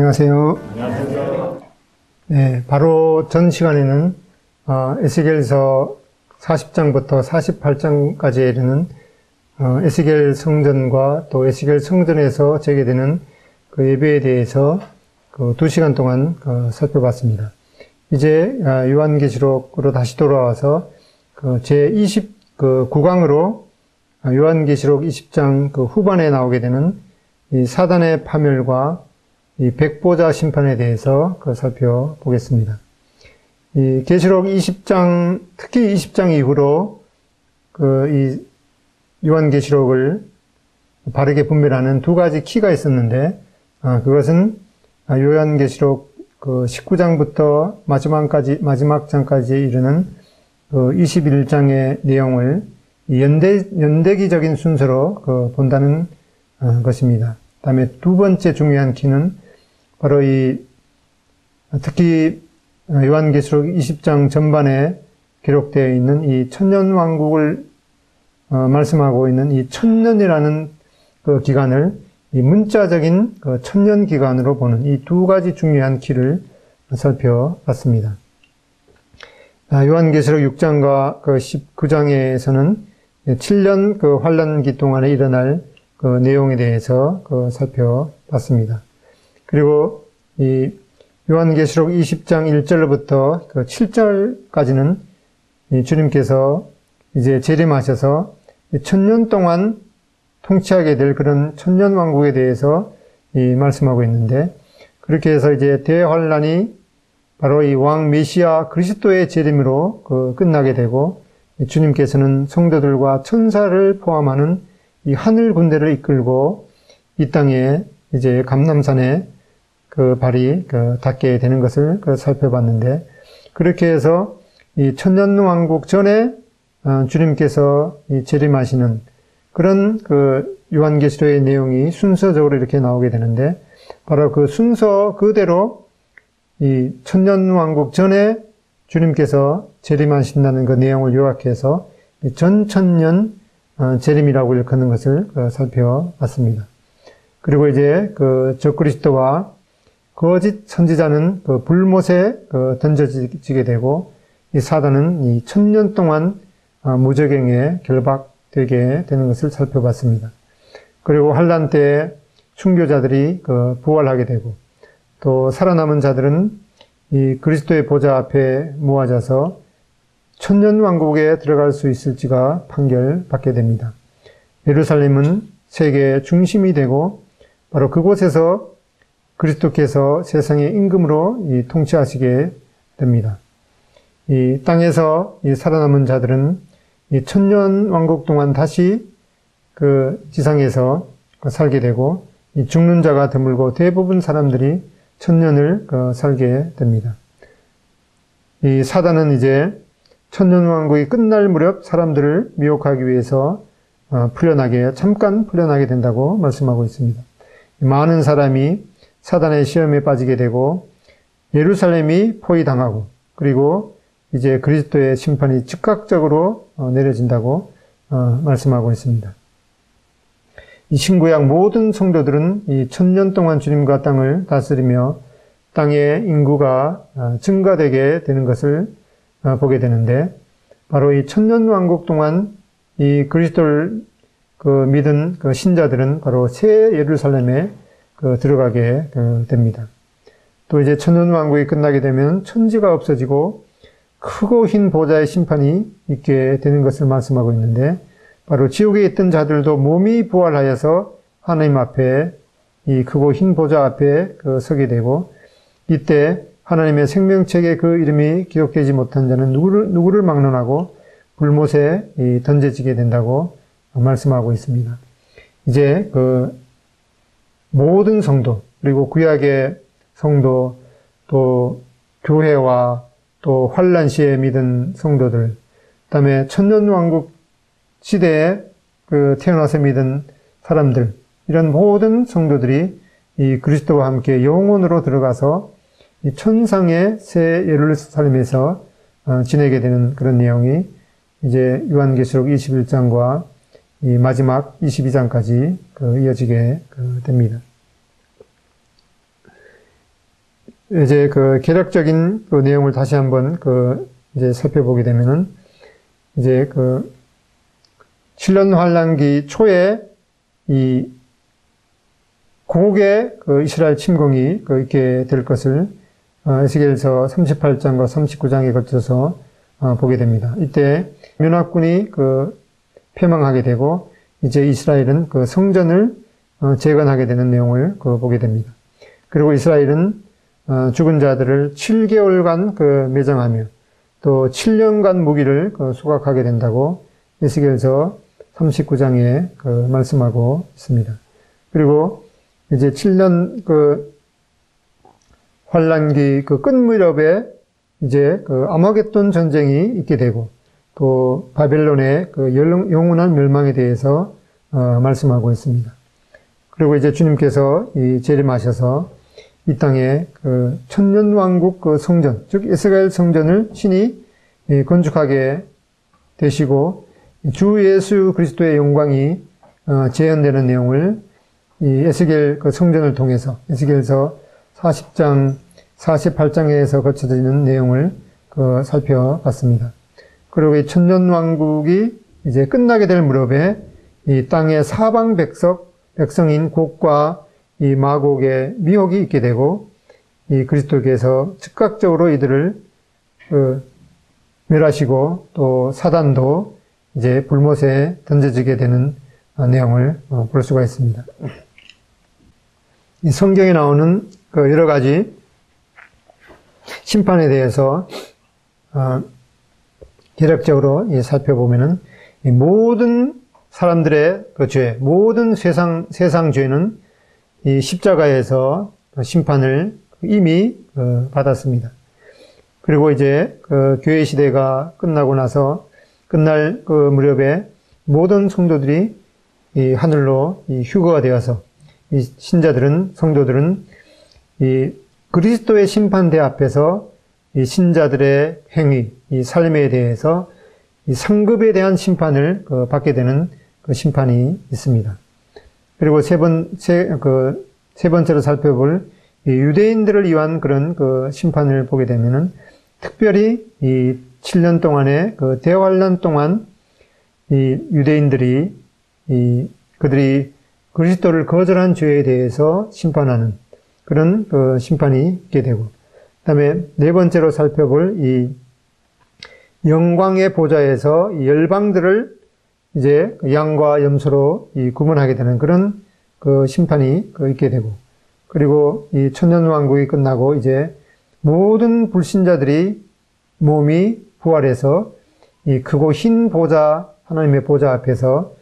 안녕하세요. 안녕하세요. 네, 바로 전 시간에는 에스겔서 40장부터 48장까지에 이르는 에스겔 성전과 또 에스겔 성전에서 제기되는 그 예배에 대해서 그 2시간 동안 살펴봤습니다. 이제 요한계시록으로 다시 돌아와서 그 제29강으로 요한계시록 20장 그 후반에 나오게 되는 이 사단의 파멸과 이 백보자 심판에 대해서 살펴보겠습니다. 이 계시록 20장, 특히 20장 이후로 이 요한계시록을 바르게 분별하는 두 가지 키가 있었는데, 그것은 요한계시록 19장부터 마지막 장까지 이르는 21장의 내용을 연대기적인 순서로 본다는 것입니다. 다음에 두 번째 중요한 키는 바로 특히 요한계시록 20장 전반에 기록되어 있는 이 천년왕국을 말씀하고 있는 이 천년이라는 그 기간을 이 문자적인 천년 기간으로 보는 이 두 가지 중요한 키를 살펴봤습니다. 요한계시록 6장과 19장에서는 7년 환란기 동안에 일어날 그 내용에 대해서 살펴봤습니다. 그리고 이 요한계시록 20장 1절로부터 7절까지는 주님께서 이제 재림하셔서 천년 동안 통치하게 될 그런 천년 왕국에 대해서 말씀하고 있는데, 그렇게 해서 이제 대환란이 바로 이 왕 메시아 그리스도의 재림으로 끝나게 되고, 주님께서는 성도들과 천사를 포함하는 이 하늘 군대를 이끌고 이 땅에 이제 감람산에 발이 닿게 되는 것을 살펴봤는데, 그렇게 해서 이 천년왕국 전에 주님께서 재림하시는 그런 요한계시록의 내용이 순서적으로 이렇게 나오게 되는데, 바로 그 순서 그대로 이 천년왕국 전에 주님께서 재림하신다는 그 내용을 요약해서 전천년 재림이라고 일컫는 것을 살펴봤습니다. 그리고 이제 적그리스도와 거짓 선지자는 불못에 던져지게 되고, 이 사단은 이 천년 동안 무저갱에 결박되게 되는 것을 살펴봤습니다. 그리고 환란 때 순교자들이 부활하게 되고, 또 살아남은 자들은 이 그리스도의 보좌 앞에 모아져서 천년 왕국에 들어갈 수 있을지가 판결받게 됩니다. 예루살렘은 세계의 중심이 되고, 바로 그곳에서 그리스도께서 세상의 임금으로 통치하시게 됩니다. 이 땅에서 살아남은 자들은 이 천년 왕국 동안 다시 지상에서 살게 되고, 이 죽는 자가 드물고 대부분 사람들이 천년을 살게 됩니다. 이 사단은 이제 천년 왕국이 끝날 무렵 사람들을 미혹하기 위해서 잠깐 풀려나게 된다고 말씀하고 있습니다. 많은 사람이 사단의 시험에 빠지게 되고, 예루살렘이 포위당하고, 그리고 이제 그리스도의 심판이 즉각적으로 내려진다고 말씀하고 있습니다. 이 신구약 모든 성도들은 이 천년 동안 주님과 땅을 다스리며 땅의 인구가 증가되게 되는 것을 보게 되는데, 바로 이 천년 왕국 동안 이 그리스도를 믿은 신자들은 바로 새 예루살렘에 들어가게 됩니다. 또 이제 천년 왕국이 끝나게 되면 천지가 없어지고 크고 흰 보좌의 심판이 있게 되는 것을 말씀하고 있는데, 바로 지옥에 있던 자들도 몸이 부활하여서 하나님 앞에 이 크고 흰 보좌 앞에 서게 되고, 이때 하나님의 생명책에 그 이름이 기록되지 못한 자는 누구를 막론하고 불못에 던져지게 된다고 말씀하고 있습니다. 이제 모든 성도, 그리고 구약의 성도, 또 교회와 또 환란 시에 믿은 성도들, 그다음에 천년왕국 시대에 태어나서 믿은 사람들, 이런 모든 성도들이 이 그리스도와 함께 영원으로 들어가서 이 천상의 새 예루살렘에서 지내게 되는 그런 내용이 이제 요한계시록 21장과 이 마지막 22장까지 이어지게 됩니다. 이제 그 개략적인 그 내용을 다시 한번 이제 살펴보게 되면은 이제 7년 환란기 초에 이 고국의 이스라엘 침공이 있게 될 것을 에스겔서 38장과 39장에 거쳐서 보게 됩니다. 이때 연합군이 패망하게 되고 이제 이스라엘은 성전을 재건하게 되는 내용을 보게 됩니다. 그리고 이스라엘은 죽은 자들을 7개월간 매장하며 또 7년간 무기를 수확하게 된다고 에스겔서 39장에 말씀하고 있습니다. 그리고 이제 7년 환란기 끝 무렵에 이제 아마겟돈 전쟁이 있게 되고 또 바벨론의 영원한 멸망에 대해서 말씀하고 있습니다. 그리고 이제 주님께서 재림하셔서 이 땅에 천년왕국 성전, 즉 이스라엘 성전을 친히 건축하게 되시고 주 예수 그리스도의 영광이 재현되는 내용을 이 에스겔 성전을 통해서 에스겔서 40장, 48장에서 거쳐지는 내용을 살펴봤습니다. 그리고 이 천년왕국이 이제 끝나게 될 무렵에 이 땅의 사방 백성인 곡과 이 마곡의 미혹이 있게 되고 이 그리스도께서 즉각적으로 이들을 멸하시고 또 사단도 이제 불못에 던져지게 되는 내용을 볼 수가 있습니다. 이 성경에 나오는 여러 가지 심판에 대해서 개략적으로 살펴보면은 이 모든 사람들의 죄, 모든 세상 죄는 이 십자가에서 심판을 이미 받았습니다. 그리고 이제 교회 시대가 끝나고 나서 끝날 무렵에 모든 성도들이 이 하늘로 휴거가 되어서 이 성도들은 이 그리스도의 심판대 앞에서 이 신자들의 행위, 이 삶에 대해서 이 상급에 대한 심판을 받게 되는 심판이 있습니다. 그리고 세 번째로 살펴볼 이 유대인들을 위한 그런 심판을 보게 되면은 특별히 이 7년 동안의 대환란 동안 이 유대인들이 그들이 그리스도를 거절한 죄에 대해서 심판하는 그런 심판이 있게 되고, 그다음에 네 번째로 살펴볼 이 영광의 보좌에서 이 열방들을 이제 양과 염소로 구분하게 되는 그런 심판이 있게 되고, 그리고 이 천년왕국이 끝나고 이제 모든 불신자들이 몸이 부활해서 이 크고 흰 보좌, 하나님의 보좌 앞에서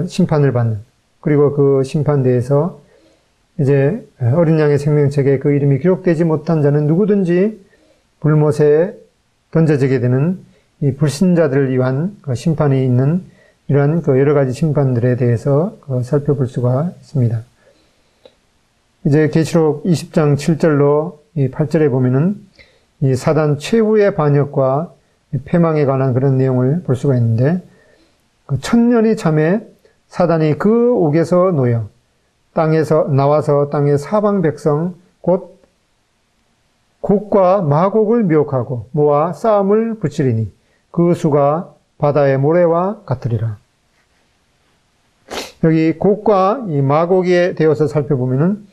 심판을 받는, 그리고 그 심판대에서 이제 어린 양의 생명책에 그 이름이 기록되지 못한 자는 누구든지 불못에 던져지게 되는 이 불신자들을 위한 심판이 있는 이러한 여러 가지 심판들에 대해서 살펴볼 수가 있습니다. 이제 계시록 20장 7절로 이 8절에 보면은 이 사단 최후의 반역과 패망에 관한 그런 내용을 볼 수가 있는데, 천년이 참에 사단이 그 옥에서 놓여 땅에서 나와서 땅의 사방 백성 곧 곡과 마곡을 미혹하고 모아 싸움을 붙이리니 그 수가 바다의 모래와 같으리라. 여기 곡과 이 마곡에 대해서 살펴보면은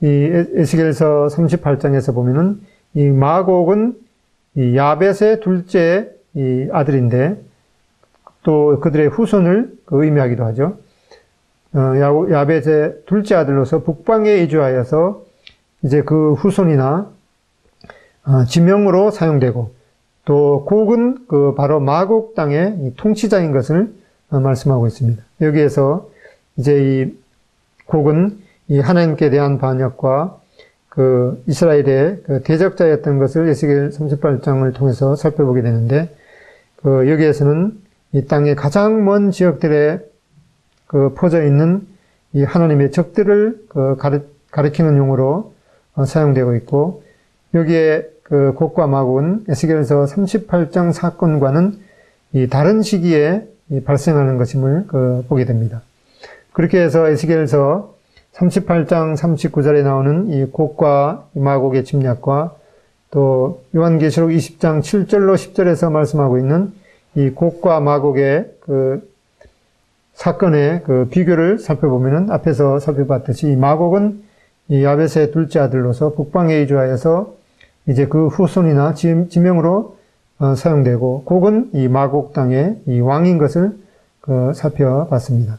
이 에스겔서 38장에서 보면은 이 마곡은 이 야벳의 둘째 이 아들인데 또 그들의 후손을 의미하기도 하죠. 야벳의 둘째 아들로서 북방에 이주하여서 이제 그 후손이나 지명으로 사용되고, 또 곡은 바로 마곡 땅의 통치자인 것을 말씀하고 있습니다. 여기에서 이제 이 곡은 이 하나님께 대한 반역과 이스라엘의 대적자였던 것을 에스겔 38장을 통해서 살펴보게 되는데, 여기에서는 이 땅의 가장 먼 지역들에 퍼져 있는 이 하나님의 적들을 가리키는 용어로 사용되고 있고, 여기에 곡과 마곡은 에스겔서 38장 사건과는 이 다른 시기에 발생하는 것임을 보게 됩니다. 그렇게 해서 에스겔서 38장 39절에 나오는 이 곡과 마곡의 침략과 또 요한계시록 20장 7절로 10절에서 말씀하고 있는 이 곡과 마곡의 그 사건의 그 비교를 살펴보면은 앞에서 살펴봤듯이 이 마곡은 이 야벳의 둘째 아들로서 북방에 이주하여서 이제 그 후손이나 지명으로 사용되고 곡은 이 마곡 땅의 이 왕인 것을 살펴봤습니다.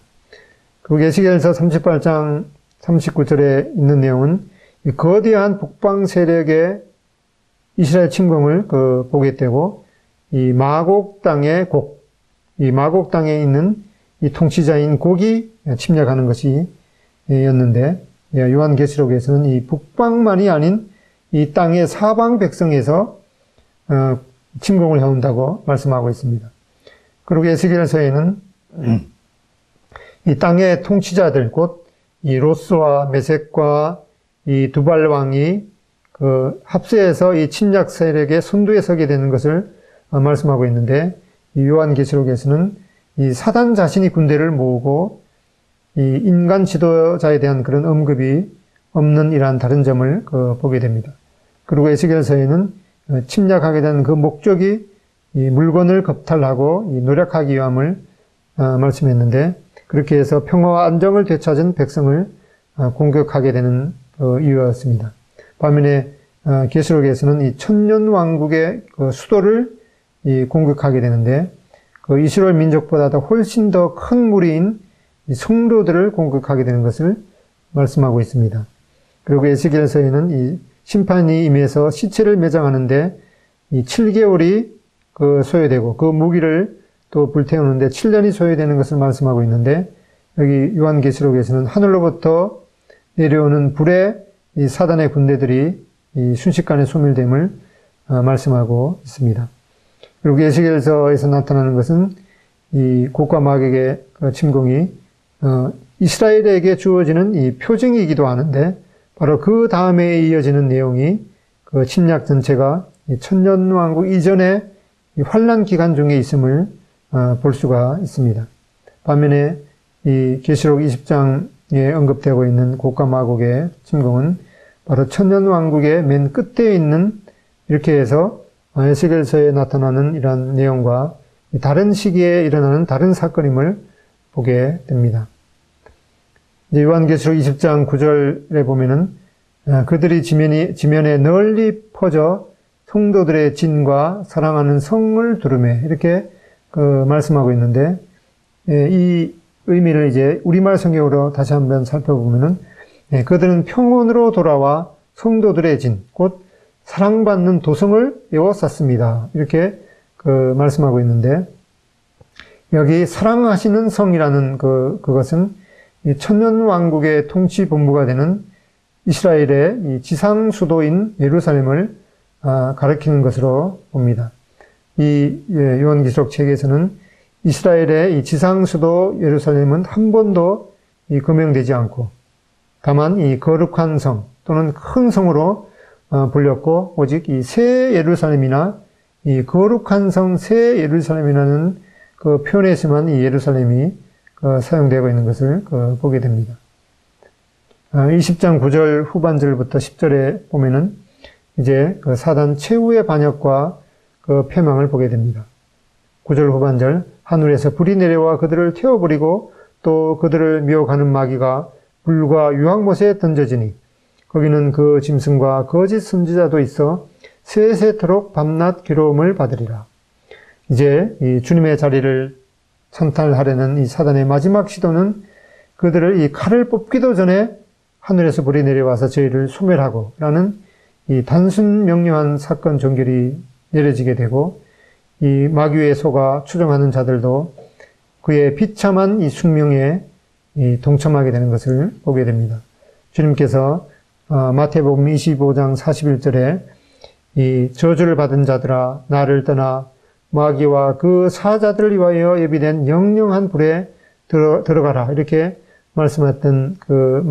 그리고 에스겔서 38장 39절에 있는 내용은 이 거대한 북방 세력의 이스라엘 침공을 보게 되고 이 마곡 땅의 곡, 이 마곡 땅에 있는 이 통치자인 곡이 침략하는 것이 였는데 요한계시록에서는 이 북방만이 아닌 이 땅의 사방 백성에서 침공을 해온다고 말씀하고 있습니다. 그리고 에스겔서에는 이 땅의 통치자들 곧 이 로스와 메섹과 이 두발 왕이 합세해서 이 침략 세력의 선두에 서게 되는 것을 말씀하고 있는데 이 요한계시록에서는 이 사단 자신이 군대를 모으고 이 인간 지도자에 대한 그런 언급이 없는 이러한 다른 점을 보게 됩니다. 그리고 에스겔서에는 침략하게 된 그 목적이 이 물건을 겁탈하고 이 노력하기 위함을 말씀했는데 그렇게 해서 평화와 안정을 되찾은 백성을 공격하게 되는 이유였습니다. 반면에 계시록에서는 이 천년왕국의 수도를 공격하게 되는데 그 이스라엘 민족보다 훨씬 더 큰 무리인 이 성도들을 공격하게 되는 것을 말씀하고 있습니다. 그리고 에스겔서에는 이 심판이 임해서 시체를 매장하는데 이 7개월이 소요되고 그 무기를 또 불태우는데 7년이 소요되는 것을 말씀하고 있는데 여기 요한계시록에서는 하늘로부터 내려오는 불에 이 사단의 군대들이 이 순식간에 소멸됨을 말씀하고 있습니다. 그리고 에스겔서에서 나타나는 것은 이 곡과 마곡의 침공이 이스라엘에게 주어지는 이 표징이기도 하는데 바로 그 다음에 이어지는 내용이 그 침략 전체가 천년왕국 이전의 환란 기간 중에 있음을 볼 수가 있습니다. 반면에 이 계시록 20장에 언급되고 있는 곡과 마곡의 침공은 바로 천년왕국의 맨 끝에 있는 이렇게 해서 에스겔서에 나타나는 이러한 내용과 다른 시기에 일어나는 다른 사건임을 보게 됩니다. 요한계시록 20장 9절에 보면은 그들이 지면에 널리 퍼져 성도들의 진과 사랑하는 성을 두르매 이렇게 말씀하고 있는데 이 의미를 이제 우리말 성경으로 다시 한번 살펴보면은 그들은 평온으로 돌아와 성도들의 진, 곧 사랑받는 도성을 에워쌌습니다. 이렇게 말씀하고 있는데 여기 사랑하시는 성이라는 그것은 이 천년왕국의 통치 본부가 되는 이스라엘의 이 지상 수도인 예루살렘을 가리키는 것으로 봅니다. 이 요한계시록 책에서는 이스라엘의 이 지상 수도 예루살렘은 한 번도 거명되지 않고 다만 이 거룩한 성 또는 큰 성으로 불렸고 오직 이 새 예루살렘이나 이 거룩한 성 새 예루살렘이라는 그 표현에서만 이 예루살렘이 사용되고 있는 것을 보게 됩니다. 20장 9절 후반절부터 10절에 보면은 이제 사단 최후의 반역과 패망을 보게 됩니다. 9절 후반절 하늘에서 불이 내려와 그들을 태워버리고 또 그들을 미혹하는 마귀가 불과 유황못에 던져지니 거기는 그 짐승과 거짓 선지자도 있어 세세토록 밤낮 괴로움을 받으리라. 이제 이 주님의 자리를 찬탈하려는 이 사단의 마지막 시도는 그들을 이 칼을 뽑기도 전에 하늘에서 불이 내려와서 저희를 소멸하고 라는 이 단순 명료한 사건 종결이 내려지게 되고 이 마귀의 속아 추종하는 자들도 그의 비참한 이 숙명에 동참하게 되는 것을 보게 됩니다. 주님께서 마태복음 25장 41절에 이 저주를 받은 자들아 나를 떠나 마귀와 그 사자들을 위하여 예비된 영영한 불에 들어가라 이렇게 말씀했던 그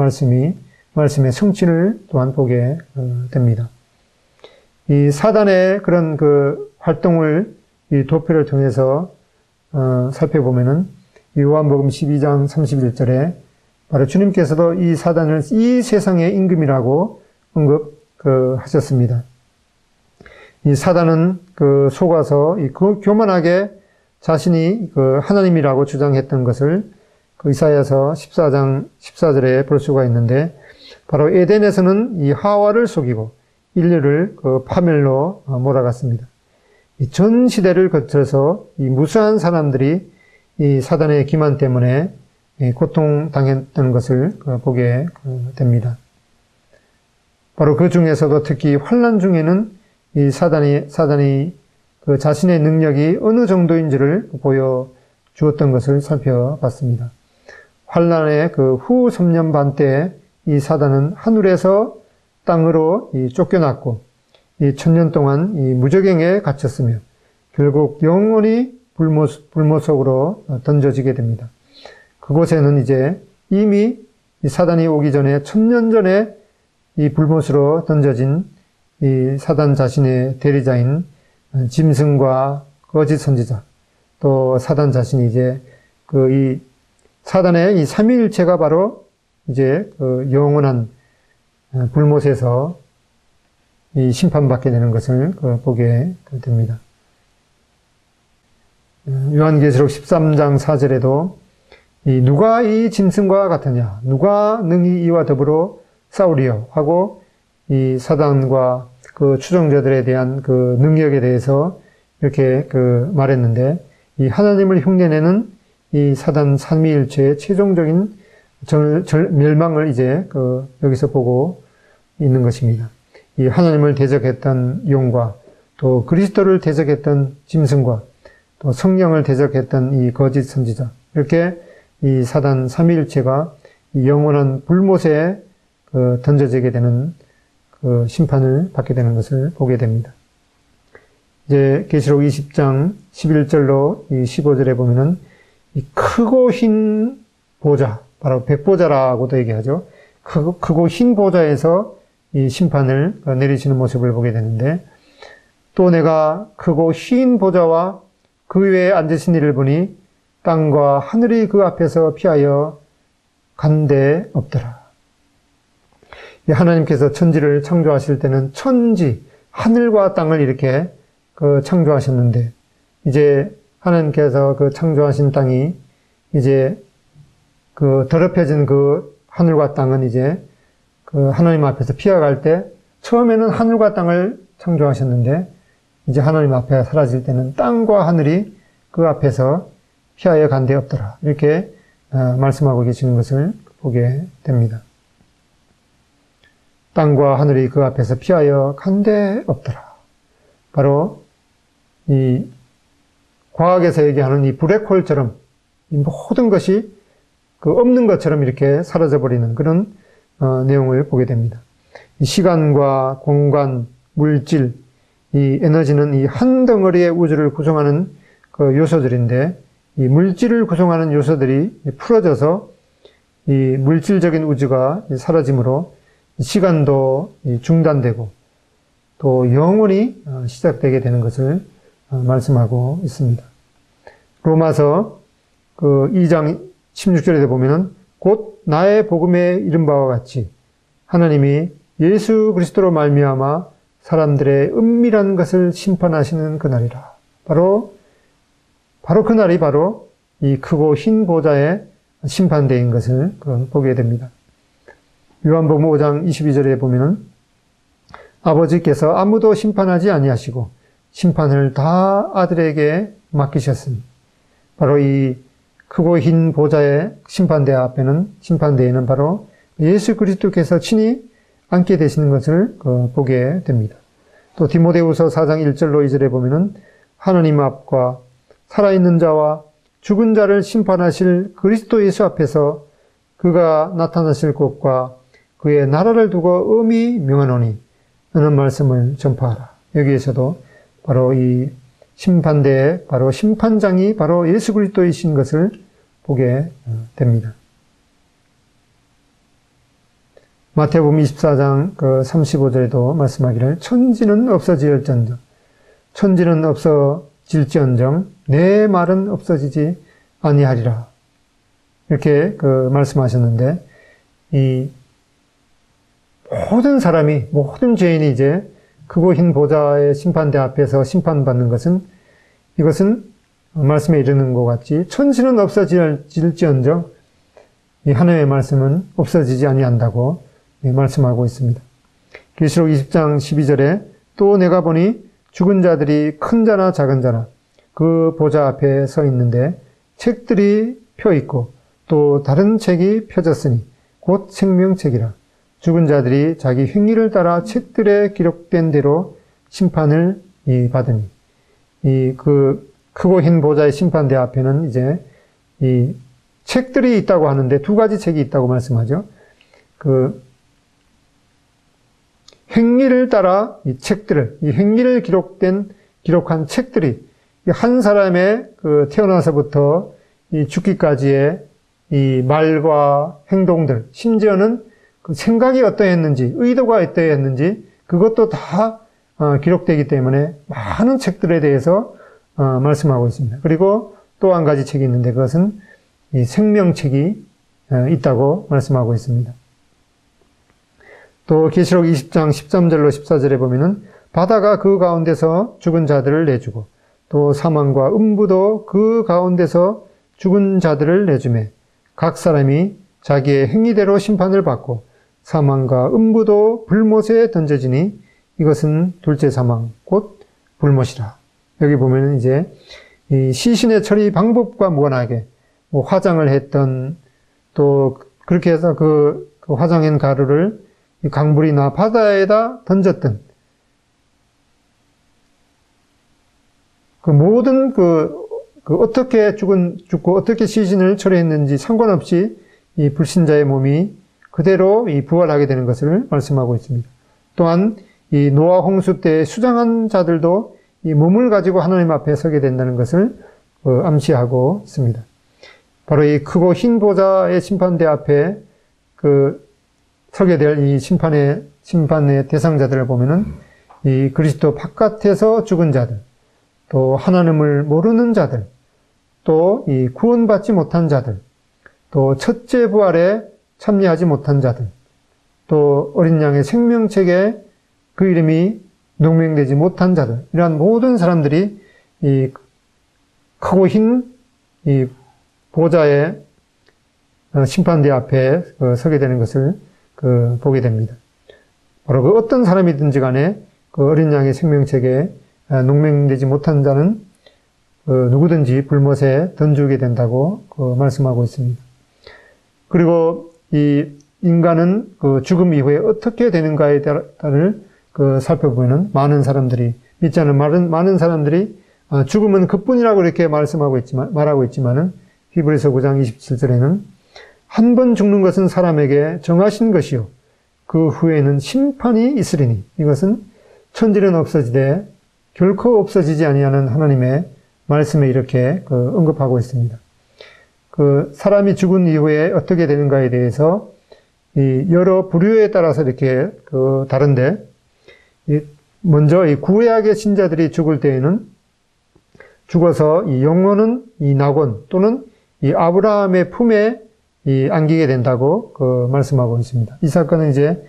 말씀의 성취를 또한 보게 됩니다. 이 사단의 그런 그 활동을 이 도표를 통해서 살펴보면은 요한복음 12장 31절에 바로 주님께서도 이 사단을 이 세상의 임금이라고 언급하셨습니다. 이 사단은 속아서 교만하게 자신이 하나님이라고 주장했던 것을 이사야서 14장 14절에 볼 수가 있는데, 바로 에덴에서는 이 하와를 속이고 인류를 파멸로 몰아갔습니다. 전 시대를 거쳐서 이 무수한 사람들이 이 사단의 기만 때문에 고통당했던 것을 보게 됩니다. 바로 그 중에서도 특히 환난 중에는 이 사단이 자신의 능력이 어느 정도인지를 보여주었던 것을 살펴봤습니다. 환난의 후 3년 반 때 이 사단은 하늘에서 땅으로 쫓겨났고 이 1000년 동안 이 무저갱에 갇혔으며 결국 영원히 불모 속으로 던져지게 됩니다. 그곳에는 이제 이미 이 사단이 오기 전에 1000년 전에 이 불못으로 던져진 이 사단 자신의 대리자인 짐승과 거짓 선지자, 또 사단 자신이 이제 이 사단의 이 삼위일체가 바로 이제 영원한 불못에서 이 심판받게 되는 것을 보게 됩니다. 요한계시록 13장 4절에도 누가 이 짐승과 같으냐, 누가 능히 이와 더불어 싸우리요 하고 이 사단과 추종자들에 대한 능력에 대해서 이렇게 말했는데, 이 하나님을 흉내내는 이 사단 삼위일체의 최종적인 멸망을 이제 여기서 보고 있는 것입니다. 이 하나님을 대적했던 용과 또 그리스도를 대적했던 짐승과 또 성령을 대적했던 이 거짓 선지자, 이렇게 이 사단 삼위일체가 이 영원한 불못에 던져지게 되는 심판을 받게 되는 것을 보게 됩니다. 이제 계시록 20장 11절로 이 15절에 보면은 이 크고 흰 보좌, 바로 백보좌라고도 얘기하죠. 크고 흰 보좌에서 이 심판을 내리시는 모습을 보게 되는데, 또 내가 크고 흰 보좌와 그 위에 앉으신 이를 보니 땅과 하늘이 그 앞에서 피하여 간 데 없더라. 하나님께서 천지를 창조하실 때는 천지, 하늘과 땅을 이렇게 창조하셨는데, 이제 하나님께서 창조하신 땅이 이제 더럽혀진 하늘과 땅은 이제 하나님 앞에서 피어갈 때, 처음에는 하늘과 땅을 창조하셨는데 이제 하나님 앞에 사라질 때는 땅과 하늘이 그 앞에서 피하여 간 데 없더라, 이렇게 말씀하고 계시는 것을 보게 됩니다. 땅과 하늘이 그 앞에서 피하여 간 데 없더라. 바로 이 과학에서 얘기하는 이 블랙홀처럼 이 모든 것이 없는 것처럼 이렇게 사라져버리는 그런 내용을 보게 됩니다. 이 시간과 공간, 물질, 이 에너지는 이 한 덩어리의 우주를 구성하는 요소들인데, 이 물질을 구성하는 요소들이 풀어져서 이 물질적인 우주가 사라짐으로 시간도 중단되고 또 영원히 시작되게 되는 것을 말씀하고 있습니다. 로마서 2장 16절에 보면은 곧 나의 복음에 이른 바와 같이 하나님이 예수 그리스도로 말미암아 사람들의 은밀한 것을 심판하시는 그날이라. 바로 그날이 바로 이 크고 흰 보좌의 심판대인 것을 보게 됩니다. 요한복음 5장 22절에 보면은 아버지께서 아무도 심판하지 아니하시고 심판을 다 아들에게 맡기셨으니, 바로 이 크고 흰 보좌의 심판대에는 바로 예수 그리스도께서 친히 앉게 되시는 것을 보게 됩니다. 또 디모데후서 4장 1절로 2절에 보면은 하나님 앞과 살아있는 자와 죽은 자를 심판하실 그리스도 예수 앞에서 그가 나타나실 곳과 그의 나라를 두고 엄히 명하노니 하는 말씀을 전파하라. 여기에서도 바로 이 심판대에 바로 심판장이 바로 예수 그리스도이신 것을 보게 됩니다. 마태복음 24장 35절에도 말씀하기를 천지는 없어질지언정 내 말은 없어지지 아니하리라. 이렇게 말씀하셨는데, 이 모든 사람이, 모든 죄인이 이제 크고 흰 보좌의 심판대 앞에서 심판받는 것은, 이것은 말씀에 이르는 것 같이 천지는 없어질지언정 이 하나님의 말씀은 없어지지 아니한다고 말씀하고 있습니다. 계시록 20장 12절에 또 내가 보니 죽은 자들이 큰 자나 작은 자나 그 보좌 앞에 서 있는데 책들이 펴 있고 또 다른 책이 펴졌으니 곧 생명책이라. 죽은 자들이 자기 행위를 따라 책들에 기록된 대로 심판을 받으니. 크고 흰 보좌의 심판대 앞에는 이제 이 책들이 있다고 하는데 두 가지 책이 있다고 말씀하죠. 행위를 따라 이 책들을, 이 행위를 기록한 책들이 한 사람의 태어나서부터 이 죽기까지의 이 말과 행동들, 심지어는 그 생각이 어떠했는지, 의도가 어떠했는지 그것도 다 기록되기 때문에 많은 책들에 대해서 말씀하고 있습니다. 그리고 또 한 가지 책이 있는데 그것은 이 생명책이 있다고 말씀하고 있습니다. 또 계시록 20장 13절로 14절에 보면은 바다가 그 가운데서 죽은 자들을 내주고 또 사망과 음부도 그 가운데서 죽은 자들을 내주매 각 사람이 자기의 행위대로 심판을 받고 사망과 음부도 불못에 던져지니 이것은 둘째 사망 곧 불못이라. 여기 보면은 이제 이 시신의 처리 방법과 무관하게 화장을 했던 또 그렇게 해서 그 화장한 가루를 강물이나 바다에다 던졌던 그 모든 어떻게 죽고 어떻게 시신을 처리했는지 상관없이 이 불신자의 몸이 그대로 부활하게 되는 것을 말씀하고 있습니다. 또한 이 노아 홍수 때 수장한 자들도 이 몸을 가지고 하나님 앞에 서게 된다는 것을 암시하고 있습니다. 바로 이 크고 흰 보좌의 심판대 앞에 서게 될 이 심판의 대상자들을 보면은 이 그리스도 바깥에서 죽은 자들, 또 하나님을 모르는 자들, 또 이 구원받지 못한 자들, 또 첫째 부활에 참여하지 못한 자들, 또 어린 양의 생명책에 그 이름이 농명되지 못한 자들, 이러한 모든 사람들이 이 크고 흰 이 보좌의 심판대 앞에 서게 되는 것을 보게 됩니다. 바로 그 어떤 사람이든지 간에 그 어린 양의 생명책에 농명되지 못한 자는 누구든지 불못에 던지게 된다고 말씀하고 있습니다. 그리고 이 인간은 죽음 이후에 어떻게 되는가에 따를 살펴보면 많은 사람들이 믿지 않는 많은 사람들이 죽음은 그뿐이라고 이렇게 말하고 있지만은 히브리서 9장 27절에는 한 번 죽는 것은 사람에게 정하신 것이요 그 후에는 심판이 있으리니 이것은 천지는 없어지되 결코 없어지지 아니하는 하나님의 말씀에 이렇게 언급하고 있습니다. 사람이 죽은 이후에 어떻게 되는가에 대해서 이 여러 부류에 따라서 이렇게 다른데 먼저 이 구약의 신자들이 죽을 때에는 죽어서 이 영혼은 이 낙원 또는 이 아브라함의 품에 안기게 된다고 말씀하고 있습니다. 이 사건은 이제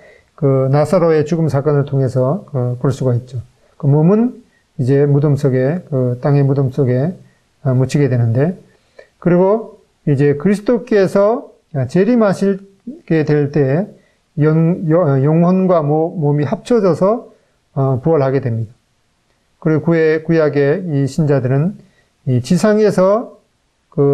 나사로의 죽음 사건을 통해서 볼 수가 있죠. 그 몸은 이제 무덤 속에 땅의 무덤 속에 묻히게 되는데 그리고 이제 그리스도께서 재림하시게 될 때 영혼과 몸이 합쳐져서 부활하게 됩니다. 그리고 구약의 이 신자들은 이 지상에서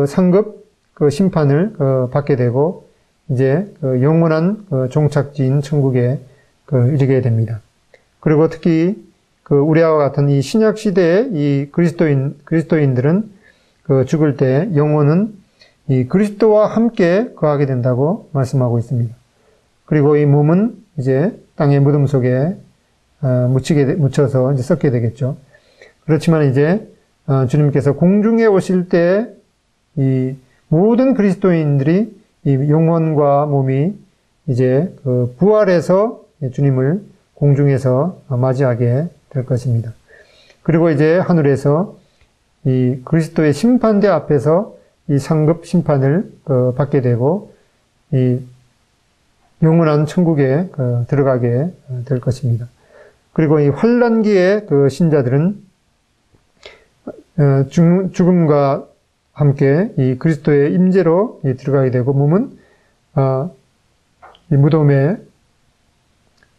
상급 심판을 받게 되고 이제 영원한 종착지인 천국에 이르게 됩니다. 그리고 특히 우리와 같은 이 신약 시대의 이 그리스도인들은 죽을 때 영혼은 이 그리스도와 함께 거하게 된다고 말씀하고 있습니다. 그리고 이 몸은 이제 땅의 무덤 속에 묻혀서 이제 썩게 되겠죠. 그렇지만 이제 주님께서 공중에 오실 때 이 모든 그리스도인들이 이 영혼과 몸이 이제 부활해서 주님을 공중에서 맞이하게 될 것입니다. 그리고 이제 하늘에서 이 그리스도의 심판대 앞에서 이 상급 심판을 받게 되고 이 영원한 천국에 들어가게 될 것입니다. 그리고 이 환란기의 그 신자들은 죽음과 함께 이 그리스도의 임재로 들어가게 되고 몸은 이 무덤에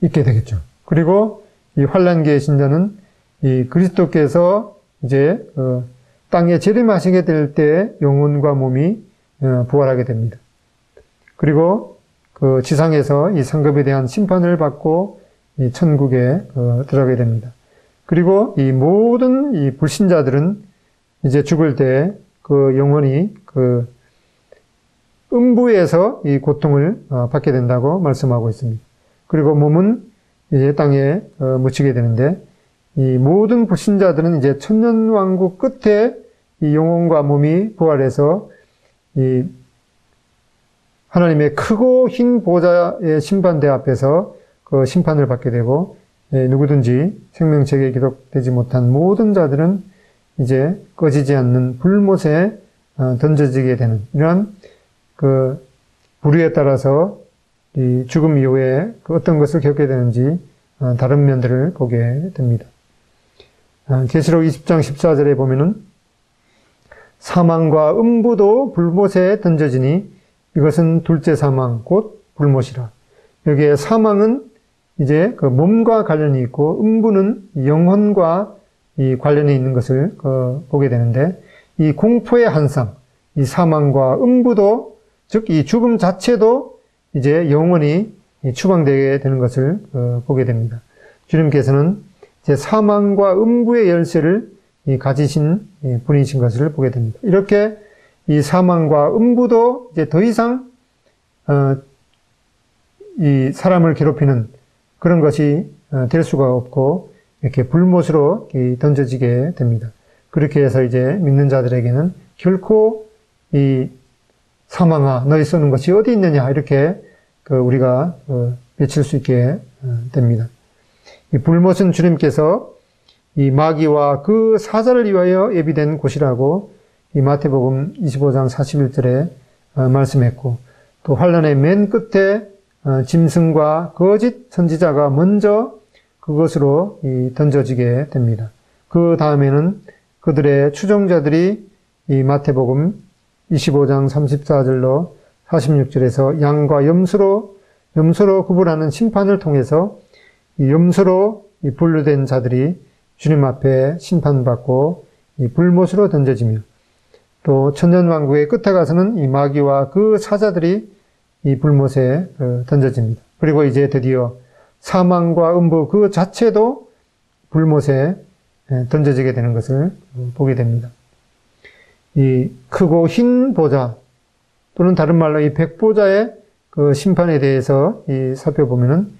있게 되겠죠. 그리고 이 환란기의 신자는 이 그리스도께서 이제 땅에 재림하시게 될 때 영혼과 몸이 부활하게 됩니다. 그리고 그 지상에서 이 상급에 대한 심판을 받고 이 천국에 들어가게 됩니다. 그리고 이 모든 이 불신자들은 이제 죽을 때 그 영혼이 그 음부에서 이 고통을 받게 된다고 말씀하고 있습니다. 그리고 몸은 이제 땅에 묻히게 되는데 이 모든 불신자들은 이제 천년왕국 끝에 이 영혼과 몸이 부활해서 이 하나님의 크고 흰 보좌의 심판대 앞에서 그 심판을 받게 되고 누구든지 생명책에 기록되지 못한 모든 자들은 이제 꺼지지 않는 불못에 던져지게 되는 이러한 그 부류에 따라서 이 죽음 이후에 그 어떤 것을 겪게 되는지 다른 면들을 보게 됩니다. 계시록 20장 14절에 보면은 사망과 음부도 불못에 던져지니 이것은 둘째 사망 곧 불못이라. 여기에 사망은 이제 그 몸과 관련이 있고 음부는 영혼과 이 관련이 있는 것을 보게 되는데 이 공포의 한상, 이 사망과 음부도 즉 이 죽음 자체도 이제 영원히 추방되게 되는 것을 보게 됩니다. 주님께서는 이제 사망과 음부의 열쇠를 가지신 분이신 것을 보게 됩니다. 이렇게 이 사망과 음부도 이제 더 이상 이 사람을 괴롭히는 그런 것이 될 수가 없고 이렇게 불못으로 던져지게 됩니다. 그렇게 해서 이제 믿는 자들에게는 결코 이 사망아 너희 쏘는 것이 어디 있느냐 이렇게 우리가 외칠 수 있게 됩니다. 이 불못은 주님께서 이 마귀와 그 사자를 위하여 예비된 곳이라고 이 마태복음 25장 41절에 말씀했고 또 환란의 맨 끝에 짐승과 거짓 선지자가 먼저 그것으로 던져지게 됩니다. 그 다음에는 그들의 추종자들이 이 마태복음 25장 34절로 46절에서 양과 염소로 구분하는 심판을 통해서 이 염소로 분류된 자들이 주님 앞에 심판받고 이 불못으로 던져지며 또 천년왕국의 끝에 가서는 이 마귀와 그 사자들이 이 불못에 던져집니다. 그리고 이제 드디어 사망과 음부 그 자체도 불못에 던져지게 되는 것을 보게 됩니다. 이 크고 흰 보좌 또는 다른 말로 이 백보좌의 그 심판에 대해서 살펴보면은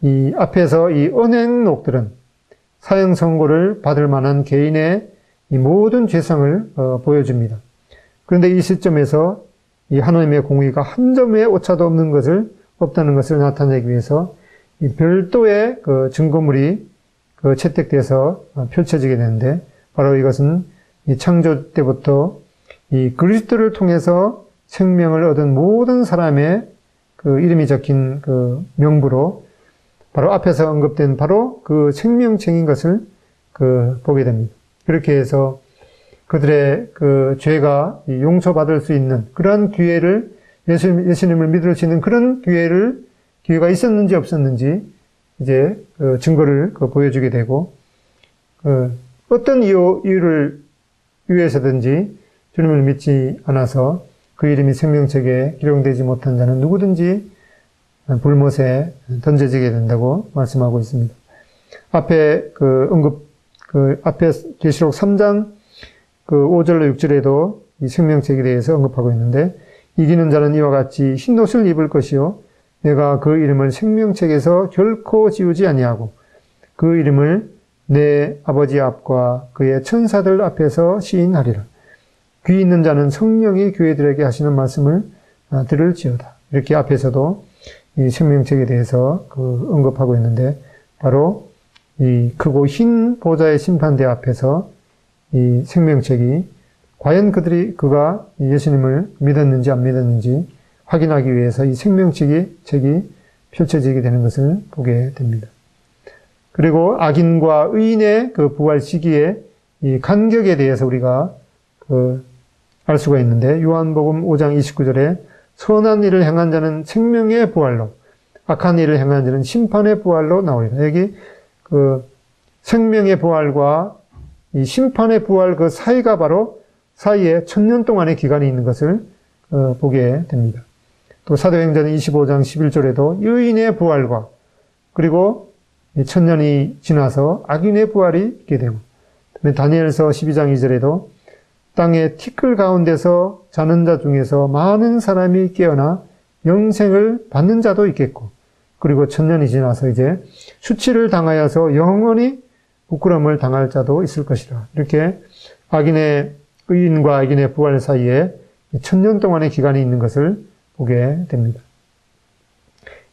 이 앞에서 이 언행록들은 사형 선고를 받을 만한 개인의 이 모든 죄성을 보여줍니다. 그런데 이 시점에서 이 하나님의 공의가 한 점의 오차도 없다는 것을 나타내기 위해서 이 별도의 그 증거물이 채택돼서 펼쳐지게 되는데 바로 이것은 이 창조 때부터 이 그리스도를 통해서 생명을 얻은 모든 사람의 그 이름이 적힌 그 명부로 바로 앞에서 언급된 바로 그 생명책인 것을 보게 됩니다. 그렇게 해서 그들의 그 죄가 용서받을 수 있는 그러한 기회를 예수님을 믿을 수 있는 그런 기회가 있었는지 없었는지 이제 증거를 보여주게 되고 어떤 이유를 위해서든지 주님을 믿지 않아서 그 이름이 생명책에 기록되지 못한 자는 누구든지 불못에 던져지게 된다고 말씀하고 있습니다. 앞에 앞에 계시록 3장 5절로 6절에도 이 생명책에 대해서 언급하고 있는데 이기는 자는 이와 같이 흰 옷을 입을 것이요 내가 그 이름을 생명책에서 결코 지우지 아니하고 그 이름을 내 아버지 앞과 그의 천사들 앞에서 시인하리라. 귀 있는 자는 성령이 교회들에게 하시는 말씀을 들을지어다. 이렇게 앞에서도 이 생명책에 대해서 언급하고 있는데 바로 이 크고 흰 보좌의 심판대 앞에서 이 생명책이 과연 그가 예수님을 믿었는지 안 믿었는지 확인하기 위해서 이 생명책이 펼쳐지게 되는 것을 보게 됩니다. 그리고 악인과 의인의 그 부활 시기에 이 간격에 대해서 우리가 알 수가 있는데, 요한복음 5장 29절에 선한 일을 행한 자는 생명의 부활로, 악한 일을 행한 자는 심판의 부활로 나오리라. 여기 생명의 부활과 이 심판의 부활 그 사이가 바로 사이에 1000년 동안의 기간이 있는 것을 보게 됩니다. 또 사도행전 25장 11절에도 의인의 부활과 그리고 1000년이 지나서 악인의 부활이 있게 되고, 다니엘서 12장 2절에도 땅의 티끌 가운데서 자는 자 중에서 많은 사람이 깨어나 영생을 받는 자도 있겠고, 그리고 1000년이 지나서 이제 수치를 당하여서 영원히 부끄러움을 당할 자도 있을 것이라. 이렇게 의인과 악인의 부활 사이에 1000년 동안의 기간이 있는 것을 보게 됩니다.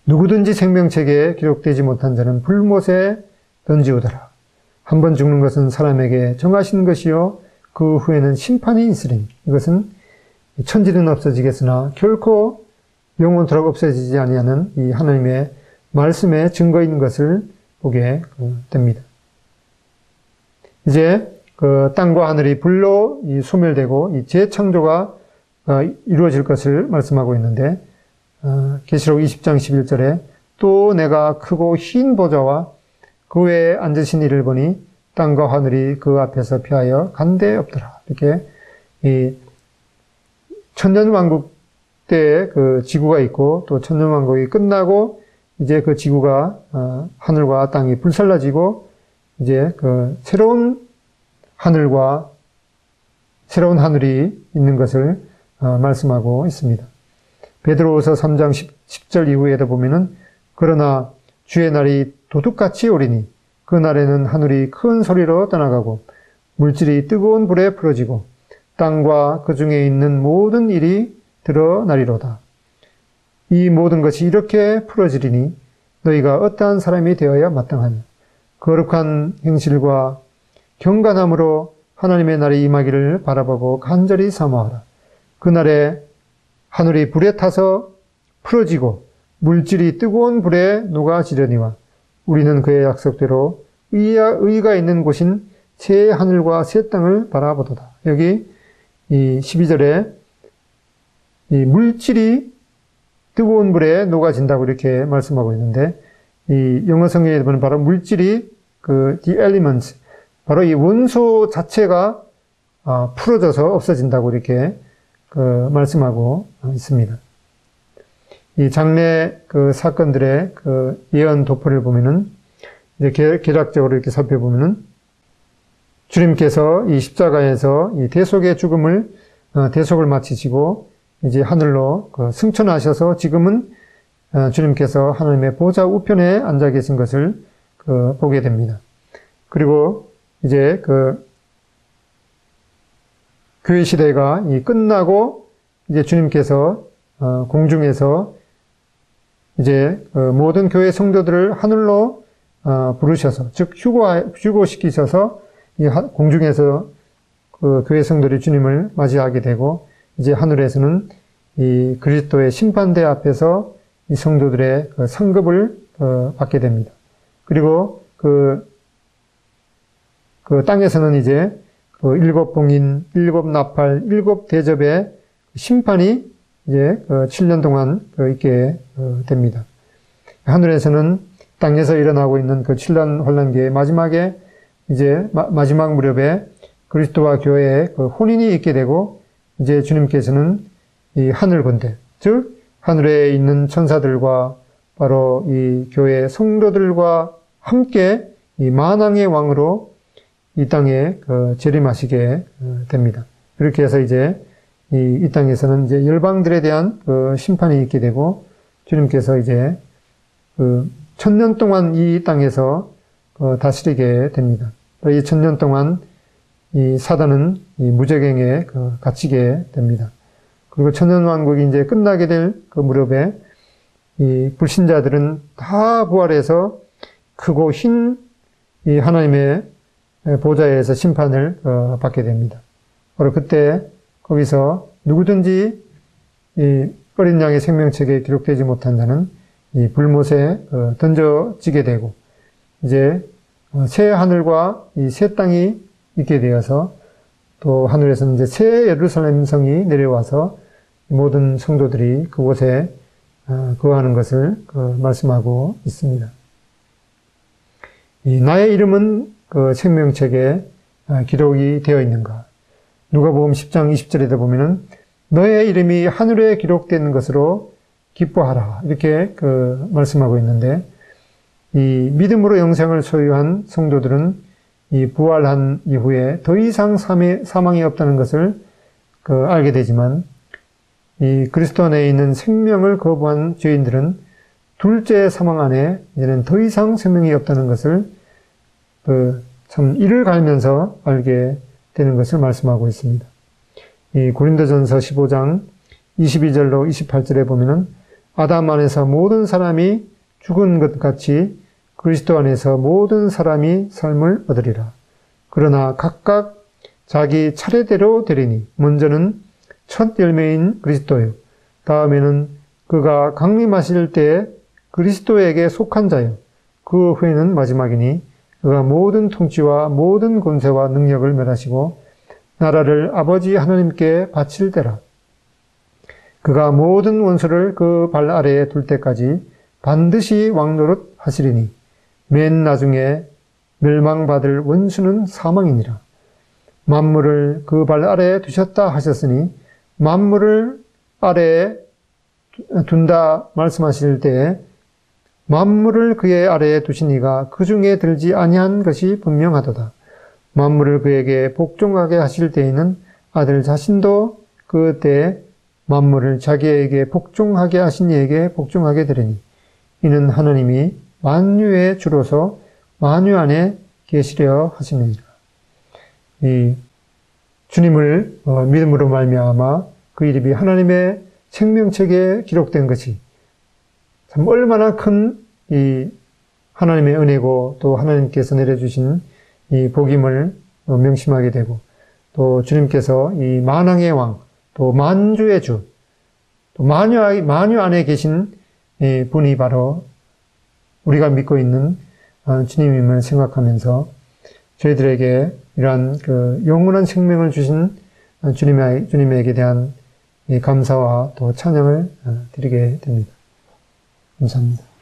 누구든지 생명책에 기록되지 못한 자는 불못에 던지우더라. 한 번 죽는 것은 사람에게 정하신 것이요 그 후에는 심판이 있으리니, 이것은 천지는 없어지겠으나 결코 영원토록 없어지지 아니하는 이 하나님의 말씀에 증거 있는 것을 보게 됩니다. 이제 땅과 하늘이 불로 소멸되고 이 재창조가 이루어질 것을 말씀하고 있는데, 계시록 20장 11절에 또 내가 크고 흰 보좌와 그 외에 앉으신 이를 보니 땅과 하늘이 그 앞에서 피하여 간데 없더라. 이렇게 이 천년왕국 때 그 지구가 있고, 또 천년왕국이 끝나고 이제 그 지구가 하늘과 땅이 불살라지고 이제 그 새로운 하늘과 새로운 하늘이 있는 것을 말씀하고 있습니다. 베드로후서 3장 10절 이후에도 보면은 그러나 주의 날이 도둑같이 오리니 그 날에는 하늘이 큰 소리로 떠나가고 물질이 뜨거운 불에 풀어지고 땅과 그 중에 있는 모든 일이 드러나리로다. 이 모든 것이 이렇게 풀어지리니 너희가 어떠한 사람이 되어야 마땅하냐. 거룩한 행실과 경건함으로 하나님의 날이 임하기를 바라보고 간절히 사모하라. 그날에 하늘이 불에 타서 풀어지고 물질이 뜨거운 불에 녹아지려니와 우리는 그의 약속대로 의가 있는 곳인 새 하늘과 새 땅을 바라보도다. 여기 이 12절에 이 물질이 뜨거운 불에 녹아진다고 이렇게 말씀하고 있는데, 이 영어 성경에 보면 바로 물질이 the elements, 바로 이 원소 자체가 풀어져서 없어진다고 이렇게 말씀하고 있습니다. 이 장래 사건들의 예언 도포를 보면은, 이제 개략적으로 이렇게 살펴보면은, 주님께서 이 십자가에서 이 대속의 죽음을, 대속을 마치시고, 이제 하늘로 승천하셔서 지금은 주님께서 하나님의 보좌 우편에 앉아 계신 것을 보게 됩니다. 그리고 이제 교회 시대가 끝나고 이제 주님께서 공중에서 이제 모든 교회 성도들을 하늘로 부르셔서, 즉 휴고시키셔서 이 공중에서 교회 성도들이 주님을 맞이하게 되고, 이제 하늘에서는 이 그리스도의 심판대 앞에서 이 성도들의 상급을 받게 됩니다. 그리고 땅에서는 이제 일곱 봉인, 일곱 나팔, 일곱 대접의 심판이 이제 7년 동안 있게 됩니다. 하늘에서는 땅에서 일어나고 있는 7년 환란기의 마지막에 이제 마지막 무렵에 그리스도와 교회의 혼인이 있게 되고, 이제 주님께서는 이 하늘 군대, 즉 하늘에 있는 천사들과 바로 이 교회 성도들과 함께 이 만왕의 왕으로 이 땅에 재림하시게 됩니다. 그렇게 해서 이제 이 땅에서는 이제 열방들에 대한 심판이 있게 되고, 주님께서 이제 1000년 동안 이 땅에서 다스리게 됩니다. 이 1000년 동안 이 사단은 이 무적행에 갇히게 됩니다. 그리고 천년왕국이 이제 끝나게 될 무렵에 이 불신자들은 다 부활해서 크고 흰 이 하나님의 보좌에서 심판을 받게 됩니다. 바로 그때 거기서 누구든지 이 어린 양의 생명책에 기록되지 못한 자는 이 불못에 던져지게 되고, 이제 새 하늘과 이 새 땅이 있게 되어서 또 하늘에서는 이제 새 예루살렘 성이 내려와서 모든 성도들이 그곳에 거하는 것을 말씀하고 있습니다. 이 나의 이름은 그 생명책에 기록이 되어 있는가? 누가복음 10장 20절에도 보면은 너의 이름이 하늘에 기록된 것으로 기뻐하라, 이렇게 말씀하고 있는데, 이 믿음으로 영생을 소유한 성도들은 이 부활한 이후에 더 이상 사망이 없다는 것을 알게 되지만, 이 그리스도 안에 있는 생명을 거부한 죄인들은 둘째 사망 안에 이제는 더 이상 생명이 없다는 것을 참 이를 갈면서 알게 되는 것을 말씀하고 있습니다. 이 고린도전서 15장 22절로 28절에 보면은 아담 안에서 모든 사람이 죽은 것 같이 그리스도 안에서 모든 사람이 삶을 얻으리라. 그러나 각각 자기 차례대로 되리니 먼저는 첫 열매인 그리스도요, 다음에는 그가 강림하실 때 그리스도에게 속한 자요, 그 후에는 마지막이니 그가 모든 통치와 모든 권세와 능력을 멸하시고 나라를 아버지 하나님께 바칠 때라. 그가 모든 원수를 그 발 아래에 둘 때까지 반드시 왕노릇 하시리니 맨 나중에 멸망받을 원수는 사망이니라. 만물을 그 발 아래에 두셨다 하셨으니 만물을 아래에 둔다 말씀하실 때에 만물을 그의 아래에 두신 이가 그 중에 들지 아니한 것이 분명하도다. 만물을 그에게 복종하게 하실 때에는 아들 자신도 그 때에 만물을 자기에게 복종하게 하신 이에게 복종하게 되리니 이는 하나님이 만유의 주로서 만유 안에 계시려 하심이니라. 이 주님을 믿음으로 말미암아 그 이름이 하나님의 생명책에 기록된 것이 참 얼마나 큰 이 하나님의 은혜고 또 하나님께서 내려주신 이 복임을 명심하게 되고, 또 주님께서 이 만왕의 왕, 또 만주의 주, 또 만유 안에 계신 분이 바로 우리가 믿고 있는 주님임을 생각하면서 저희들에게 이러한 영원한 생명을 주신 주님에게 대한 감사와 또 찬양을 드리게 됩니다. 감사합니다.